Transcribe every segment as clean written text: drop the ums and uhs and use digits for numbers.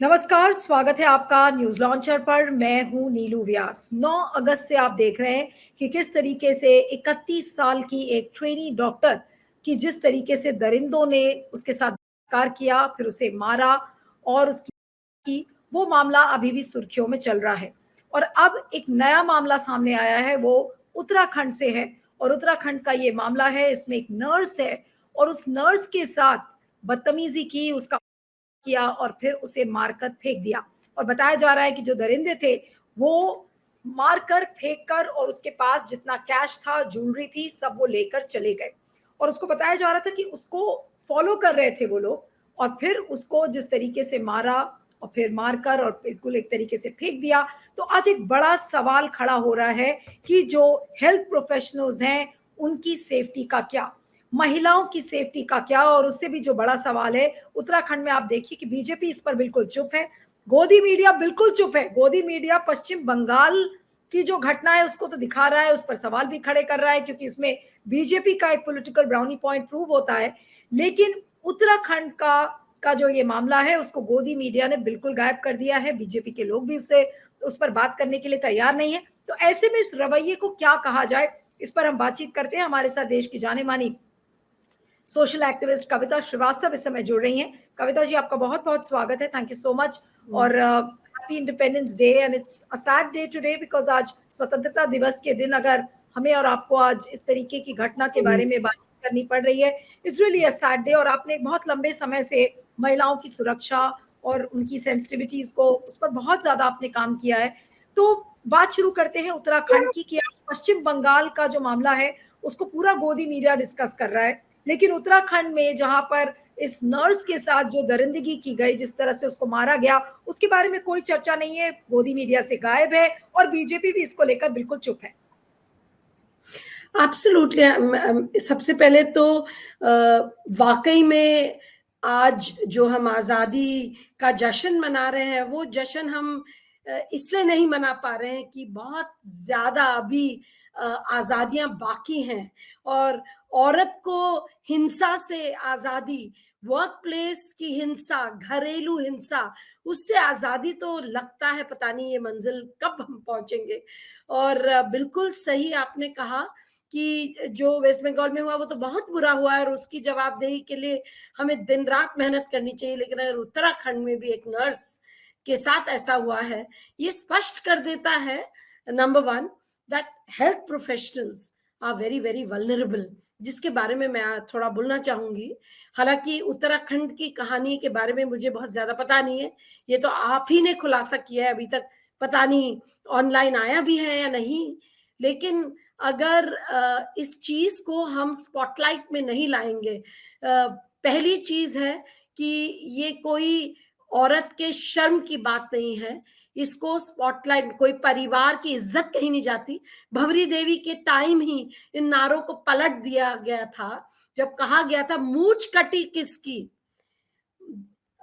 नमस्कार, स्वागत है आपका न्यूज लॉन्चर पर। मैं हूं नीलू व्यास। 9 अगस्त से आप देख रहे हैं कि किस तरीके से 31 साल की एक ट्रेनी डॉक्टर की जिस तरीके से दरिंदों ने उसके साथ बलात्कार किया, फिर उसे मारा और उसकी वो मामला अभी भी सुर्खियों में चल रहा है। और अब एक नया मामला सामने आया है, वो उत्तराखंड से है और उत्तराखंड का ये मामला है। इसमें एक नर्स है और उस नर्स के साथ बदतमीजी की, उसका किया और फिर उसे मारकर फेंक दिया। और बताया जा रहा है कि जो दरिंदे थे वो मारकर, फेंक कर और उसके पास जितना कैश था, ज्वेलरी थी, सब वो लेकर चले गए। और उसको बताया जा रहा था कि उसको फॉलो कर रहे थे वो लोग और फिर उसको जिस तरीके से मारा और फिर मारकर और बिल्कुल एक तरीके से फेंक दिया। तो आज एक बड़ा सवाल खड़ा हो रहा है कि जो हेल्थ प्रोफेशनल्स हैं उनकी सेफ्टी का क्या, महिलाओं की सेफ्टी का क्या। और उससे भी जो बड़ा सवाल है, उत्तराखंड में आप देखिए कि बीजेपी इस पर बिल्कुल चुप है, गोदी मीडिया बिल्कुल चुप है। गोदी मीडिया पश्चिम बंगाल की जो घटना है उसको तो दिखा रहा है, उस पर सवाल भी खड़े कर रहा है क्योंकि उसमें बीजेपी का एक पॉलिटिकल ब्राउनी पॉइंट प्रूव होता है। लेकिन उत्तराखंड का जो ये मामला है उसको गोदी मीडिया ने बिल्कुल गायब कर दिया है। बीजेपी के लोग भी उससे उस पर बात करने के लिए तैयार नहीं है। तो ऐसे में इस रवैये को क्या कहा जाए, इस पर हम बातचीत करते हैं। हमारे साथ देश की जाने मानी सोशल एक्टिविस्ट कविता श्रीवास्तव इस समय जुड़ रही हैं। कविता जी, आपका बहुत बहुत स्वागत है। थैंक यू सो मच और happy independence day. And it's a sad day today because आज स्वतंत्रता दिवस के दिन अगर हमें और आपको आज इस तरीके की घटना के बारे में बात करनी पड़ रही है, it's really a sad day. और आपने एक बहुत लंबे समय से महिलाओं की सुरक्षा और उनकी सेंसिटिविटीज को, उस पर बहुत ज्यादा आपने काम किया है। तो बात शुरू करते हैं उत्तराखंड की कि आज पश्चिम बंगाल का जो मामला है उसको पूरा गोदी मीडिया डिस्कस कर रहा है, लेकिन उत्तराखंड में जहां पर इस नर्स के साथ जो दरिंदगी की गई, जिस तरह से उसको मारा गया, उसके बारे में कोई चर्चा नहीं है, गोदी मीडिया से गायब है और बीजेपी भी इसको लेकर बिल्कुल चुप है। एब्सोल्युटली। सबसे पहले तो वाकई में आज जो हम आज़ादी का जश्न मना रहे हैं वो जश्न हम इसलिए नहीं मना पा रहे हैं कि बहुत ज़्यादा अभी आज़ादियां बाकी हैं। और औरत को हिंसा से आज़ादी, वर्क प्लेस की हिंसा, घरेलू हिंसा, उससे आज़ादी तो लगता है पता नहीं ये मंजिल कब हम पहुंचेंगे। और बिल्कुल सही आपने कहा कि जो वेस्ट बंगाल में हुआ वो तो बहुत बुरा हुआ है और उसकी जवाबदेही के लिए हमें दिन रात मेहनत करनी चाहिए। लेकिन अगर उत्तराखंड में भी एक नर्स के साथ ऐसा हुआ है, ये स्पष्ट कर देता है number one that health professionals are very very vulnerable, जिसके बारे में मैं थोड़ा बोलना चाहूंगी। हालांकि उत्तराखंड की कहानी के बारे में मुझे बहुत ज्यादा पता नहीं है, ये तो आप ही ने खुलासा किया है, अभी तक पता नहीं ऑनलाइन आया भी है या नहीं। लेकिन अगर इस चीज को हम स्पॉटलाइट में नहीं लाएंगे, पहली चीज है कि ये कोई औरत के शर्म की बात नहीं है, इसको स्पॉटलाइट, कोई परिवार की इज्जत कहीं नहीं जाती। भंवरी देवी के टाइम ही इन नारों को पलट दिया गया था, जब कहा गया था मूंछ कटी किसकी,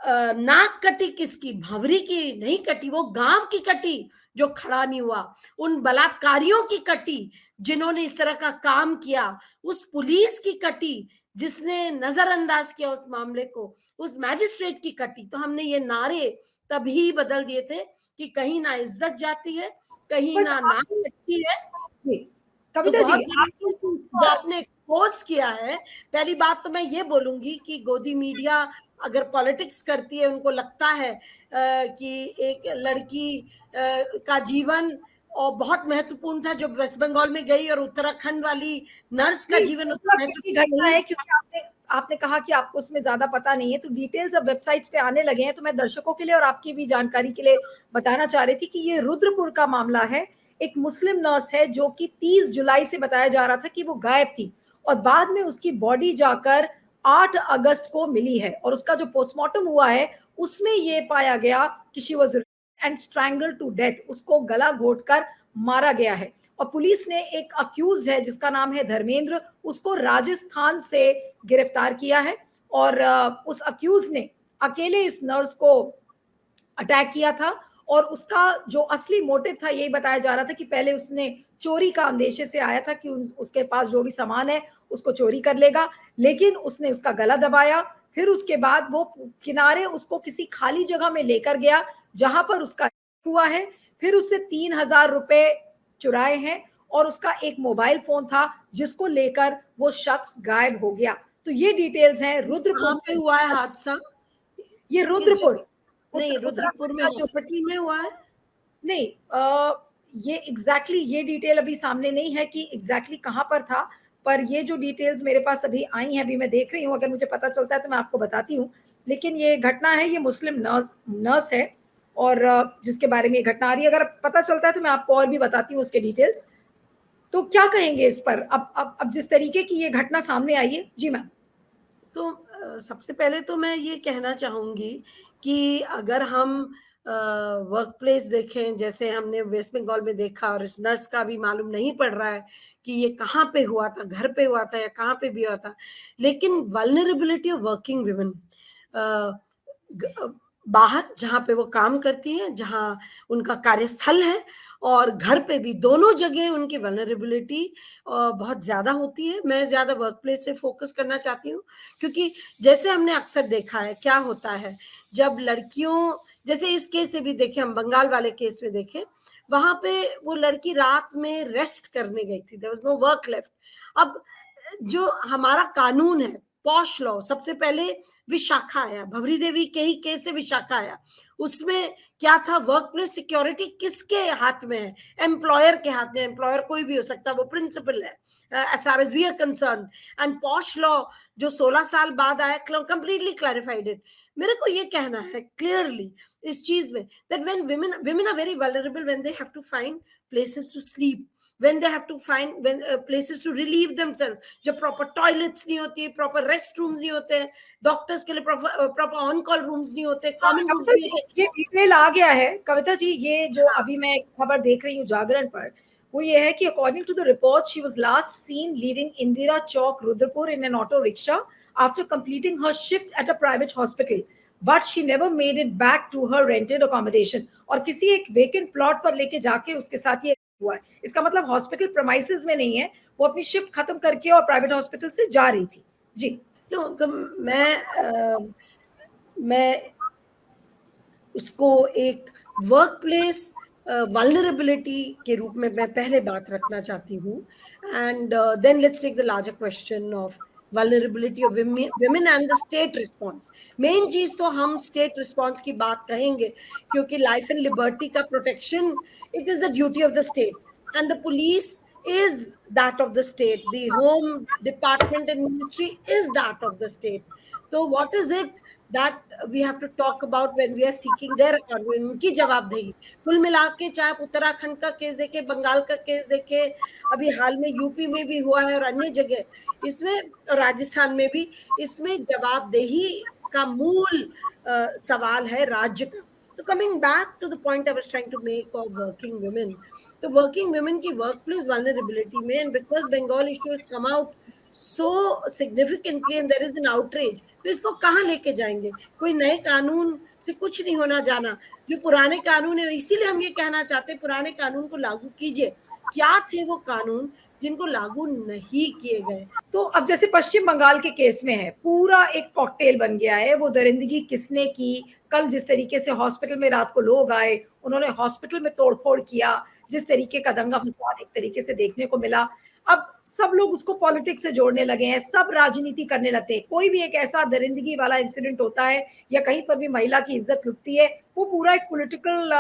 नाक कटी किसकी, भंवरी की नहीं कटी, वो गांव की कटी जो खड़ा नहीं हुआ, उन बलात्कारियों की कटी जिन्होंने इस तरह का काम किया, उस पुलिस की कटी जिसने नजरअंदाज किया उस मामले को, उस मैजिस्ट्रेट की कटी। तो हमने ये नारे तभी बदल दिए थे कि कहीं ना इज्जत जाती है, कहीं बस ना नाक कटती है। तो कविता जी, बहुत जरूरी है कि इसको आपने एक्सपोज किया है। पहली बात तो मैं ये बोलूंगी कि गोदी मीडिया अगर पॉलिटिक्स करती है, उनको लगता है कि एक लड़की का जीवन और बहुत महत्वपूर्ण था जो वेस्ट बंगाल में गई, और उत्तराखंड वाली नर्स का जीवन उतना उत्तराखंड की महत्वपूर्ण घटना नहीं। है क्योंकि आपने कहा कि आपको उसमें ज्यादा पता नहीं है, तो डिटेल्स अब वेबसाइट्स पे आने लगे हैं। तो मैं दर्शकों के लिए और आपकी भी जानकारी के लिए बताना चाह रही थी कि ये रुद्रपुर का मामला है। एक मुस्लिम नर्स है जो कि 30 जुलाई से बताया जा रहा था कि वो गायब थी और बाद में उसकी बॉडी जाकर 8 अगस्त को मिली है और उसका जो पोस्टमार्टम हुआ है उसमें ये पाया गया कि she was and strangled to death, उसको गला घोटकर मारा गया है। और पुलिस ने एक अक्यूज है जिसका नाम है धर्मेंद्र, उसको राजस्थान से गिरफ्तार किया है और उस अक्यूज ने अकेले इस नर्स को अटैक किया था। और उसका जो असली मोटिव था यही बताया जा रहा था कि पहले उसने चोरी का अंदेशे से आया था कि उसके पास जो भी सामान है उसको चोरी कर लेगा, लेकिन उसने उसका गला दबाया, फिर उसके बाद वो किनारे उसको किसी खाली जगह में लेकर गया जहां पर उसका हुआ है, फिर उससे 3,000 रुपए चुराए हैं और उसका एक मोबाइल फोन था जिसको लेकर वो शख्स गायब हो गया। तो ये डिटेल्स हैं रुद्रपुर कहाँ पे हुआ है हादसा? ये किस रुद्रपुर जगह? नहीं, रुद्रपुर उत्तराखंड में का जो हॉस्पिटल में हुआ है? नहीं ये एग्जैक्टली ये डिटेल अभी सामने नहीं है कि एग्जैक्टली कहाँ पर था, पर ये जो डिटेल्स मेरे पास अभी आई हैं, अभी मैं देख रही हूँ, अगर मुझे पता चलता है तो मैं आपको बताती हूँ। लेकिन ये घटना है, ये मुस्लिम नर्स नर्स है और जिसके बारे में ये घटना आ रही है, अगर पता चलता है तो मैं आपको और भी बताती हूँ उसके डिटेल्स। तो क्या कहेंगे इस पर? अब जिस तरीके की ये घटना सामने आई है। जी मैम। तो सबसे पहले तो मैं ये कहना चाहूँगी कि अगर हम वर्क प्लेस देखें, जैसे हमने वेस्ट बंगाल में देखा और इस नर्स का भी मालूम नहीं पड़ रहा है कि ये कहाँ पे हुआ था, घर पे हुआ था या कहाँ पे भी हुआ था। लेकिन वल्नरेबिलिटी ऑफ वर्किंग वुमेन बाहर जहाँ पे वो काम करती हैं, जहाँ उनका कार्यस्थल है और घर पे भी, दोनों जगह उनकी वल्नरेबिलिटी बहुत ज़्यादा होती है। मैं ज़्यादा वर्क प्लेस से फोकस करना चाहती हूँ, क्योंकि जैसे हमने अक्सर देखा है, क्या होता है जब लड़कियों, जैसे इस केस से भी देखें, हम बंगाल वाले केस में देखें, वहां पे वो लड़की रात में रेस्ट करने गई थी, there was no work left. अब जो हमारा कानून है, पॉश लॉ, सबसे पहले विशाखा आया, भवरी देवी के ही केस से विशाखा आया। उसमें क्या था, वर्क प्लेस सिक्योरिटी किसके हाथ में है? एम्प्लॉयर के हाथ में। एम्प्लॉयर कोई भी हो सकता है, वो प्रिंसिपल है, as far as we are concern. And POSH law जो 16 साल बाद आया, कंप्लीटली क्लैरिफाइड इट। मेरे को ये कहना है क्लियरली इस चीज में, that when women are very vulnerable when they have to find places to sleep, when they have to find places to relieve themselves, जब proper toilets नहीं होती, proper rest rooms नहीं होते, डॉक्टर्स के लिए proper on call rooms नहीं होते, हाँ, common rooms कविता नहीं जी होते। ये डिटेल आ गया है। कविता जी ये जो हाँ, अभी मैं खबर देख रही हूँ जागरण पर, वो ये है कि according to the report she was last seen leaving Indira Chowk Rudrapur in an auto rickshaw after completing her shift at a private hospital, but she never made it back to her rented accommodation. और किसी एक vacant plot पर लेके जाके उसके साथ ये हुआ है। इसका मतलब हॉस्पिटल प्रमाइसेस में नहीं है, वो अपनी शिफ्ट खत्म करके और प्राइवेट हॉस्पिटल से जा रही थी। जी। no, तो मैं उसको एक वर्क प्लेस वल्नरेबिलिटी के रूप में मैं पहले बात रखना चाहती हूँ। And then let's take the larger question of vulnerability of women and the state response. Main चीज तो हम स्टेट रिस्पॉन्स की बात कहेंगे, क्योंकि लाइफ एंड लिबर्टी का protection, it is the duty of the state and the police is that of the state, the home department and ministry is that of the state. So what is it that we have to talk about when we are seeking their accountability, उनकी जवाबदेही? कुल मिला के चाहे आप उत्तराखंड का case देखे, बंगाल का केस देखे, अभी हाल में यूपी में भी हुआ है और अन्य जगह, इसमें राजस्थान में भी, इसमें जवाबदेही का मूल सवाल है राज्य का। तो coming back to the point I was trying to make of working women, तो वर्किंग वुमेन की वर्क प्लेस वल्नरेबिलिटी में, and because Bengal issue has come out so significantly and there is an outrage, तो इसको कहाँ लेके जाएंगे? कोई नए कानून से कुछ नहीं होना जाना, जो पुराने कानून है, इसीलिए हम ये कहना चाहते हैं पुराने कानून को लागू कीजिए। क्या थे वो कानून जिनको लागू नहीं किए गए? तो अब जैसे पश्चिम बंगाल के केस में है, पूरा एक कॉकटेल बन गया है। वो दरिंदगी किसने की, कल जिस तरीके से हॉस्पिटल में रात को लोग आए, उन्होंने हॉस्पिटल में तोड़फोड़ किया, जिस तरीके का दंगा फसाद एक तरीके से देखने को मिला, अब सब लोग उसको पॉलिटिक्स से जोड़ने लगे हैं, सब राजनीति करने लगते हैं। कोई भी एक ऐसा दरिंदगी वाला इंसिडेंट होता है या कहीं पर भी महिला की इज्जत लुटती है, वो पूरा एक पॉलिटिकल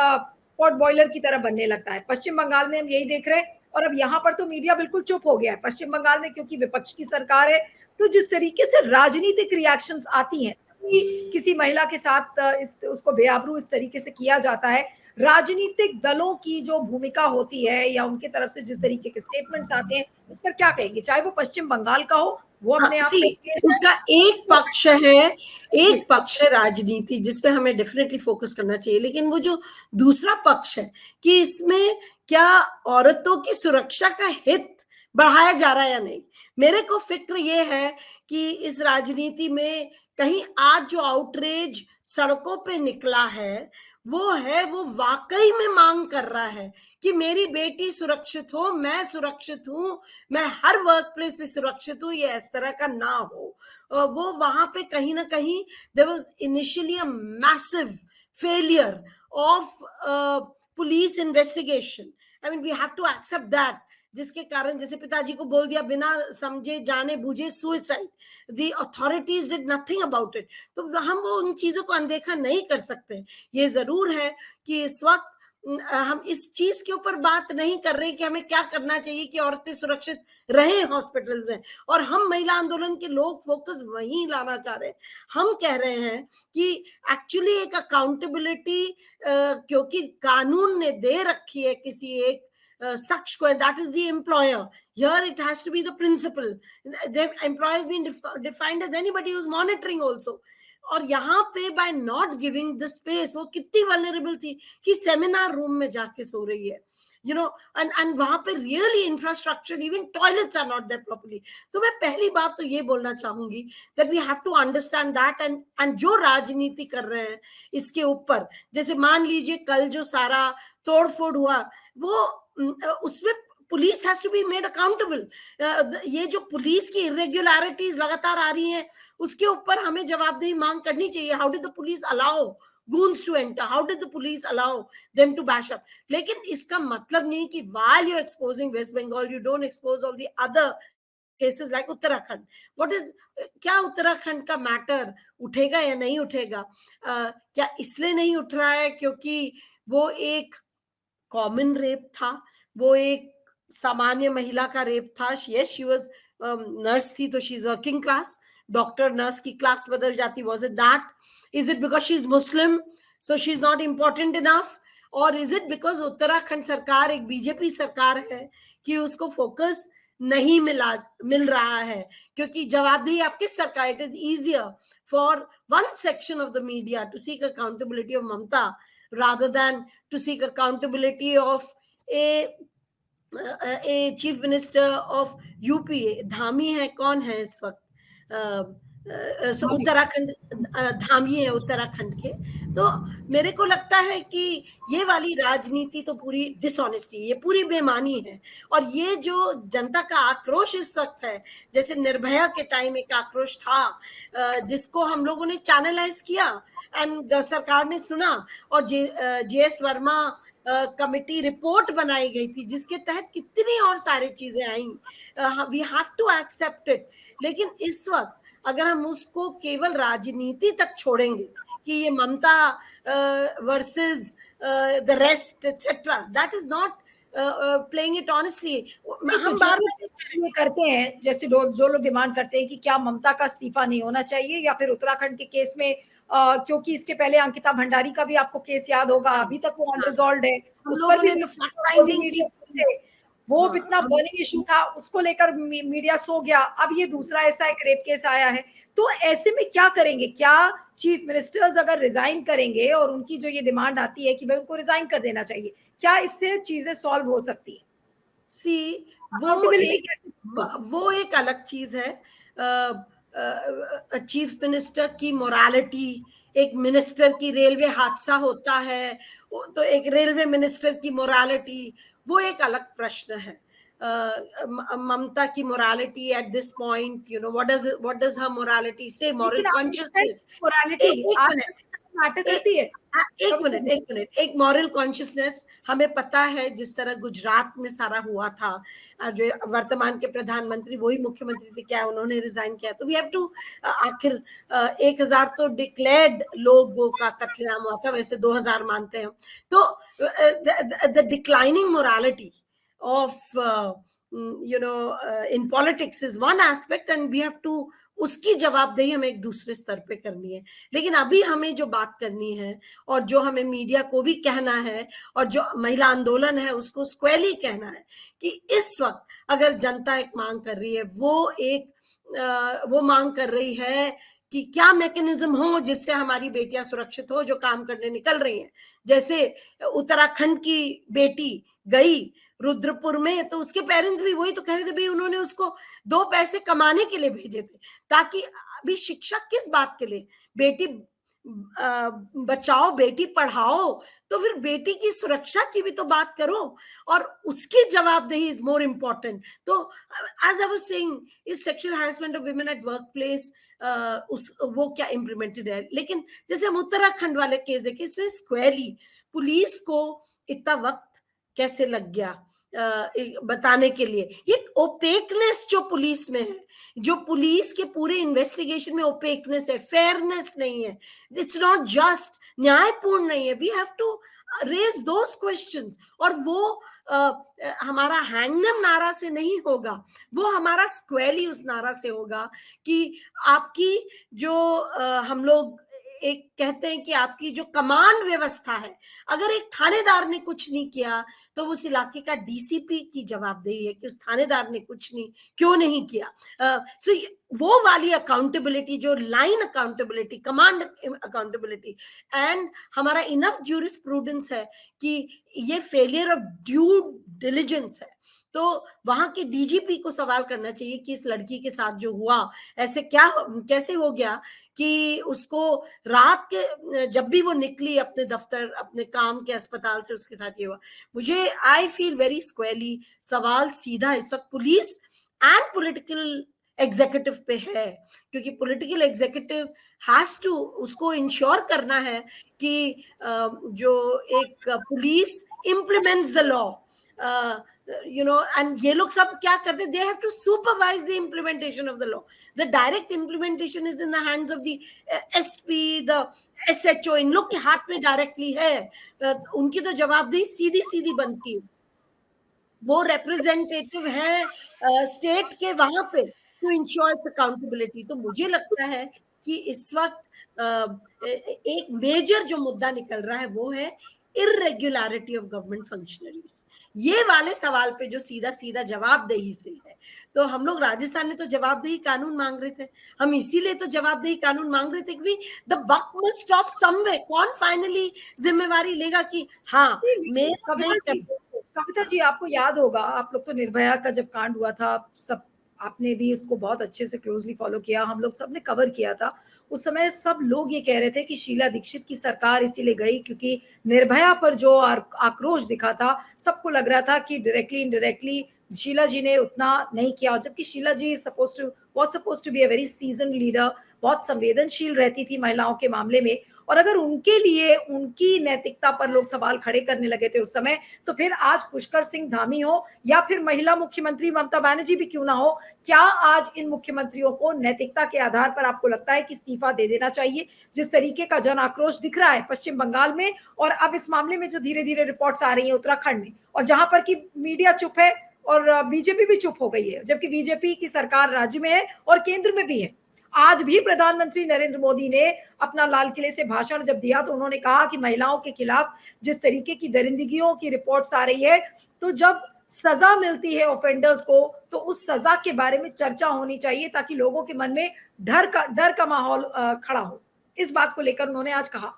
पॉट बॉयलर की तरह बनने लगता है। पश्चिम बंगाल में हम यही देख रहे हैं और अब यहाँ पर तो मीडिया बिल्कुल चुप हो गया है पश्चिम बंगाल में, क्योंकि विपक्ष की सरकार है। तो जिस तरीके से राजनीतिक रिएक्शंस आती हैं कि किसी महिला के साथ उसको बेआबरू इस तरीके से किया जाता है, राजनीतिक दलों की जो भूमिका होती है या उनके तरफ से जिस तरीके के स्टेटमेंट्स आते हैं, उस पर क्या कहेंगे? चाहे वो पश्चिम बंगाल का हो, वो अपने आप में उसका एक पक्ष है, एक पक्ष है राजनीति जिस पे हमें डेफिनेटली फोकस करना चाहिए, लेकिन वो जो दूसरा पक्ष है कि इसमें क्या औरतों की सुरक्षा का हित बढ़ाया जा रहा है या नहीं। मेरे को फिक्र ये है कि इस राजनीति में कहीं आज जो आउटरेज सड़कों पे निकला है वो वाकई में मांग कर रहा है कि मेरी बेटी सुरक्षित हो, मैं सुरक्षित हूं, मैं हर वर्क प्लेस पे सुरक्षित हूं, ये इस तरह का ना हो। वो वहां पे कहीं ना कहीं there was initially a massive failure of police investigation. I mean we have to accept that, जिसके कारण जैसे पिताजी को बोल दिया बिना समझे जाने बूझे suicide, the authorities did nothing about it. तो हम वो उन चीजों को अनदेखा नहीं कर सकते। ये जरूर है कि इस वक्त हम इस चीज के ऊपर बात नहीं कर रहे कि हमें क्या करना चाहिए कि औरतें सुरक्षित रहें हॉस्पिटल में, और हम महिला आंदोलन के लोग फोकस वहीं लाना चाह रहे हैं। हम कह रहे हैं कि एक्चुअली एक अकाउंटेबिलिटी क्योंकि कानून ने दे रखी है किसी एक शख्स को, that is the employer, here it has to be the principal, the employer has been defined as anybody who's monitoring also। और यहाँ पे by not giving the space वो कितनी वल्नरेबल थी कि सेमिनार रूम में जाके सो रही है, यू नो, एंड वहां पे really infrastructure, even toilets are not there properly. तो मैं पहली बात तो ये बोलना चाहूंगी that we have to understand that, and जो राजनीति कर रहे हैं इसके ऊपर, जैसे मान लीजिए कल जो सारा तोड़फोड़ हुआ वो उसमें police has to be made accountable. ये जो पुलिस की इरेग्युलरिटीज लगातार आ रही हैं उसके ऊपर हमें जवाबदेही मांग करनी चाहिए। How did the police allow goons to enter, how did the police allow them to bash up? लेकिन इसका मतलब नहीं कि while you're exposing West Bengal you don't expose all the other cases like Uttarakhand. what is क्या उत्तराखंड का matter उठेगा या नहीं उठेगा? क्या इसलिए नहीं उठ रहा है क्योंकि वो एक कॉमन रेप था, वो एक सामान्य महिला का रेप था? यस शी वाज नर्स थी तो she is working class, doctor nurse की क्लास बदल जाती, was it that? Is it because she is Muslim so she is not important enough? और इज इट बिकॉज उत्तराखंड सरकार एक बीजेपी सरकार है कि उसको फोकस नहीं मिल रहा है? क्योंकि जवाबदेही आपकी सरकार, it is easier for one section of the media to seek accountability of Mamata rather than to seek accountability of a chief minister of UP। Dhami है, कौन है इस वक्त? उत्तराखंड, धामी है उत्तराखंड के। तो मेरे को लगता है कि ये वाली राजनीति तो पूरी डिसऑनेस्टी, ये पूरी बेईमानी है। और ये जो जनता का आक्रोश इस वक्त है, जैसे निर्भया के टाइम एक आक्रोश था जिसको हम लोगों ने चैनलाइज किया एंड सरकार ने सुना, और JS वर्मा कमिटी रिपोर्ट बनाई गई थी जिसके तहत कितनी और सारी चीजें आई। We have to accept it. लेकिन इस वक्त अगर हम उसको केवल राजनीति तक छोड़ेंगे कि ये Mamata versus the rest etcetera, that is not playing it honestly. हम बार ये करते हैं, जैसे जो लोग डिमांड करते हैं कि क्या ममता का इस्तीफा नहीं होना चाहिए, या फिर उत्तराखंड के केस में क्योंकि इसके पहले अंकिता भंडारी का भी आपको केस याद होगा, अभी तक वो अनरिजॉल्व्ड है, उस पर भी वो इतना बर्निंग इशू था, उसको लेकर मीडिया सो गया। अब ये दूसरा ऐसा एक रेप केस आया है, तो ऐसे में क्या करेंगे? क्या चीफ मिनिस्टर्स अगर रिजाइन करेंगे और उनकी जो ये डिमांड आती है कि भाई उनको रिजाइन कर देना चाहिए, क्या इससे चीजें सॉल्व हो सकती है? सी वो एक अलग चीज है। चीफ मिनिस्टर की मोरालिटी, एक मिनिस्टर की रेलवे हादसा होता है तो एक रेलवे मिनिस्टर की मोरालिटी वो एक अलग प्रश्न है। ममता की morality at this point, you know, what does her morality से? मॉरल कॉन्शियसनेस, मैटर करती है। एक मिनट, एक मॉरल कॉन्शियसनेस हमें पता है, जिस तरह गुजरात में सारा हुआ था, जो वर्तमान के प्रधानमंत्री वही मुख्यमंत्री थे, क्या उन्होंने रिजाइन किया? तो वी हैव टू, आखिर 1000 तो डिक्लेयर्ड लोगों का कत्लेआम हुआ था, वैसे 2000 मानते हैं। तो the declining morality of in politics is one aspect and we have to, उसकी जवाबदेही हमें एक दूसरे स्तर पे करनी है। लेकिन अभी हमें जो बात करनी है और जो हमें मीडिया को भी कहना है और जो महिला आंदोलन है उसको स्क्वेयरली कहना है कि इस वक्त अगर जनता एक मांग कर रही है, वो मांग कर रही है कि क्या मैकेनिज्म हो जिससे हमारी बेटियां सुरक्षित हो जो काम करने निकल रही हैं। जैसे उत्तराखंड की बेटी गई रुद्रपुर में, तो उसके पेरेंट्स भी वही तो कह रहे थे, भाई उन्होंने उसको 2 पैसे कमाने के लिए भेजे थे, ताकि अभी शिक्षा किस बात के लिए? बेटी बचाओ बेटी पढ़ाओ, तो फिर बेटी की सुरक्षा की भी तो बात करो, और उसकी जवाबदेही इज मोर इम्पोर्टेंट। तो as I was saying, is sexual harassment of women at workplace, उस वो क्या इम्प्लीमेंटेड है? लेकिन जैसे हम उत्तराखंड वाले केस देखे, इसमें स्क्वेयरली पुलिस को इतना वक्त कैसे लग गया बताने के लिए? ये ओपेकनेस जो पुलिस में है, जो पुलिस के पूरे इन्वेस्टिगेशन में ओपेकनेस है, फेयरनेस नहीं है, इट्स नॉट जस्ट, न्यायपूर्ण नहीं है। We have to raise those questions, और वो हमारा हैंगनम नारा से नहीं होगा, वो हमारा स्क्वेली उस नारा से होगा कि आपकी जो हम लोग एक कहते हैं कि आपकी जो कमांड व्यवस्था है, अगर एक थानेदार ने कुछ नहीं किया तो उस इलाके का डीसीपी की जवाबदेही है कि उस थानेदार ने कुछ नहीं क्यों नहीं किया। सो वो वाली अकाउंटेबिलिटी, जो line accountability, command accountability, and हमारा इनफ ज्यूरिस्प्रूडेंस है कि ये फेलियर ऑफ ड्यू डिलिजेंस है। तो वहां के डीजीपी को सवाल करना चाहिए कि इस लड़की के साथ जो हुआ, ऐसे क्या कैसे हो गया कि उसको रात के जब भी वो निकली अपने दफ्तर, अपने काम के अस्पताल से, उसके साथ ये हुआ। मुझे आई फील वेरी स्क्वेयरली, सवाल सीधा इस वक्त पुलिस एंड पॉलिटिकल एग्जीक्यूटिव पे है, क्योंकि पॉलिटिकल एग्जीक्यूटिव हैज टू, उसको इंश्योर करना है कि जो एक police implements the law, you know, and ये लोग सब क्या करते, they have to supervise the implementation of the law. The direct implementation is in the hands of the SP, the SHO, इन लोग के हाथ में डायरेक्टली है। उनकी तो जवाबदेही सीधी सीधी बनती है, वो रिप्रेजेंटेटिव है स्टेट के वहां पे, टू इंश्योर अकाउंटेबिलिटी। तो मुझे लगता है कि इस वक्त एक मेजर जो मुद्दा निकल रहा है वो है इरेग्युलरिटी ऑफ गवर्नमेंट फंक्शनरीज। ये वाले सवाल पे जो सीधा सीधा जवाबदेही से है, तो हम लोग राजस्थान में तो जवाबदेही कानून मांग रहे थे, हम इसीलिए तो जवाबदेही कानून मांग रहे थे कि the buck must stop someway. कौन फाइनली जिम्मेवारी लेगा कि हाँ मेरा कविता नहीं जी, करते? कविता जी, आपको याद होगा, आप लोग तो निर्भया का जब कांड हुआ था, सब आपने भी उसको बहुत अच्छे से क्लोजली फॉलो किया, हम लोग सबने कवर किया था। उस समय सब लोग ये कह रहे थे कि शीला दीक्षित की सरकार इसीलिए गई क्योंकि निर्भया पर जो आक्रोश दिखा था, सबको लग रहा था कि डायरेक्टली इनडायरेक्टली शीला जी ने उतना नहीं किया, जबकि Sheila ji suppose to be a very seasoned leader, बहुत संवेदनशील रहती थी महिलाओं के मामले में। और अगर उनके लिए, उनकी नैतिकता पर लोग सवाल खड़े करने लगे थे उस समय, तो फिर आज पुष्कर सिंह धामी हो या फिर महिला मुख्यमंत्री ममता बनर्जी भी क्यों ना हो, क्या आज इन मुख्यमंत्रियों को नैतिकता के आधार पर आपको लगता है कि इस्तीफा दे देना चाहिए? जिस तरीके का जन आक्रोश दिख रहा है पश्चिम बंगाल में, और अब इस मामले में जो धीरे धीरे रिपोर्ट्स आ रही है उत्तराखंड में, और जहां पर की मीडिया चुप है और बीजेपी भी चुप हो गई है, जबकि बीजेपी की सरकार राज्य में है और केंद्र में भी है। आज भी प्रधानमंत्री नरेंद्र मोदी ने अपना लाल किले से भाषण जब दिया तो उन्होंने कहा कि महिलाओं के खिलाफ जिस तरीके की दरिंदगियों की रिपोर्ट्स आ रही है, तो जब सजा मिलती है ऑफेंडर्स को, तो उस सजा के बारे में चर्चा होनी चाहिए ताकि लोगों के मन में डर का माहौल खड़ा हो। इस बात को लेकर उन्होंने आज कहा।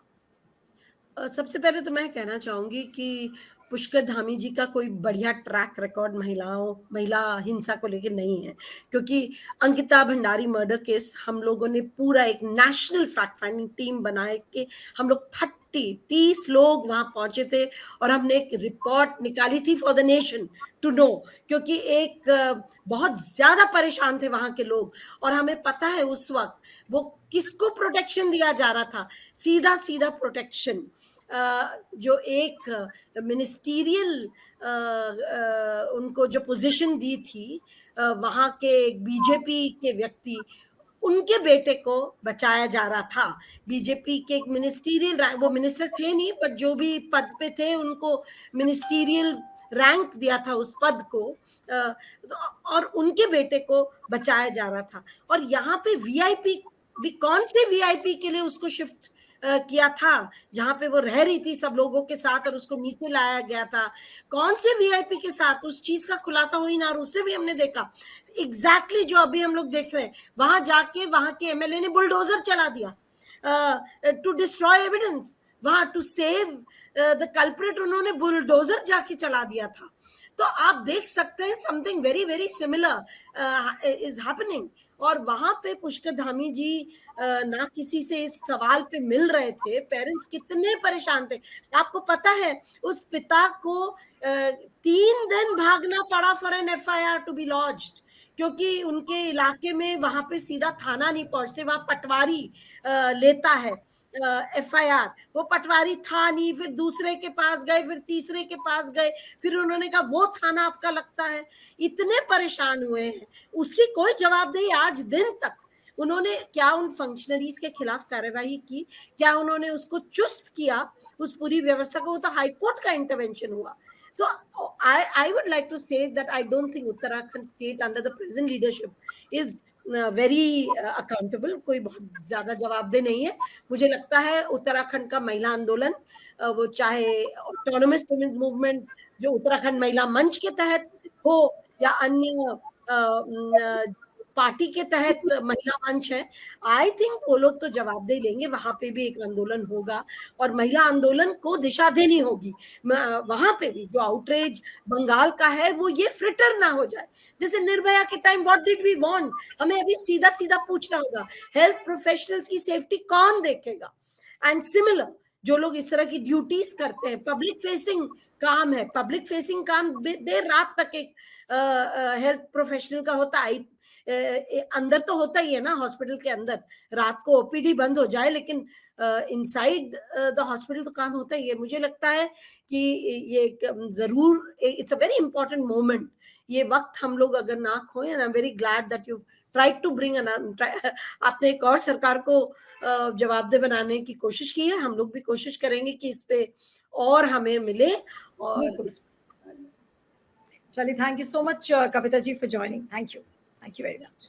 सबसे पहले तो मैं कहना चाहूंगी कि पुष्कर धामी जी का कोई बढ़िया ट्रैक रिकॉर्ड महिला हिंसा को लेकर नहीं है, क्योंकि अंकिता भंडारी मर्डर केस हम लोगों ने पूरा एक नेशनल फैक्ट फाइंडिंग टीम बनाए के हम लोग 30 लोग वहां पहुंचे थे, और हमने एक रिपोर्ट निकाली थी for the nation to know, क्योंकि एक बहुत ज्यादा परेशान थे वहां के लोग, और हमें पता है उस वक्त वो किसको प्रोटेक्शन दिया जा रहा था, सीधा सीधा प्रोटेक्शन जो एक मिनिस्टीरियल उनको जो पोजीशन दी थी वहां के बीजेपी के व्यक्ति, उनके बेटे को बचाया जा रहा था। बीजेपी के एक मिनिस्टीरियल रैंक, वो मिनिस्टर थे नहीं पर जो भी पद पे थे उनको मिनिस्टीरियल रैंक दिया था उस पद को, और उनके बेटे को बचाया जा रहा था। और यहाँ पे वीआईपी भी, कौन से वीआईपी के लिए उसको शिफ्ट किया था, जहां पे वो रह रही थी सब लोगों के साथ, और उसको नीचे लाया गया था, कौन से वीआईपी के साथ, उस चीज का खुलासा हो ही ना, और उससे भी हमने देखा एग्जैक्टली जो अभी हम लोग देख रहे हैं, वहां जाके वहां के एमएलए ने बुलडोजर चला दिया टू डिस्ट्रॉय एविडेंस, वहां टू सेव द कल्प्रिट उन्होंने बुलडोजर जाके चला दिया था। तो आप देख सकते हैं something very very similar is happening. और वहां पे पुष्कर धामी जी ना किसी से इस सवाल पे मिल रहे थे, पेरेंट्स कितने परेशान थे। आपको पता है उस पिता को 3 दिन भागना पड़ा for an FIR to be launched, क्योंकि उनके इलाके में वहां पे सीधा थाना नहीं पहुंचते, वहां पटवारी लेता है FIR। वो पटवारी था नहीं, फिर दूसरे के पास गए, फिर तीसरे के पास गए, फिर उन्होंने कहा वो थाना आपका लगता है। इतने परेशान हुए हैं, उसकी कोई जवाबदेही आज दिन तक। उन्होंने क्या उन फंक्शनरीज के खिलाफ कार्यवाही की, क्या उन्होंने उसको चुस्त किया उस पूरी व्यवस्था को? वो तो हाईकोर्ट का इंटरवेंशन हुआ। तो I would like to say that I don't think Uttarakhand state under the present leadership is very accountable, कोई बहुत ज्यादा जवाबदेह नहीं है। मुझे लगता है उत्तराखंड का महिला आंदोलन, वो चाहे ऑटोनोमस वुमेन्स मूवमेंट जो उत्तराखंड महिला मंच के तहत हो या अन्य पार्टी के तहत महिला मंच है, आई थिंक वो लोग तो जवाबदेही लेंगे। वहां पे भी एक आंदोलन होगा और महिला आंदोलन को दिशा देनी होगी। वहां पे भी जो आउटरीच बंगाल का है वो ये फ्रिटर ना हो जाए। जैसे निर्भया के time what did we want, हमें अभी सीधा सीधा पूछना होगा, हेल्थ प्रोफेशनल्स की सेफ्टी कौन देखेगा? एंड सिमिलर जो लोग इस तरह की ड्यूटीज करते हैं, पब्लिक फेसिंग काम है, पब्लिक फेसिंग काम देर रात तक एक हेल्थ प्रोफेशनल का होता है। अंदर तो होता ही है ना, हॉस्पिटल के अंदर रात को OPD बंद हो जाए, लेकिन इनसाइड द हॉस्पिटल तो काम होता ही है। मुझे लगता है कि ये जरूर it's a very important moment. ये वक्त हम लोग अगर ना खोएं, and I am very glad that you tried to bring आपने एक और सरकार को जवाबदेह बनाने की कोशिश की है। हम लोग भी कोशिश करेंगे कि इस पे और हमें मिले। और चलिए, thank you so much Kavita ji for joining. Thank you very much.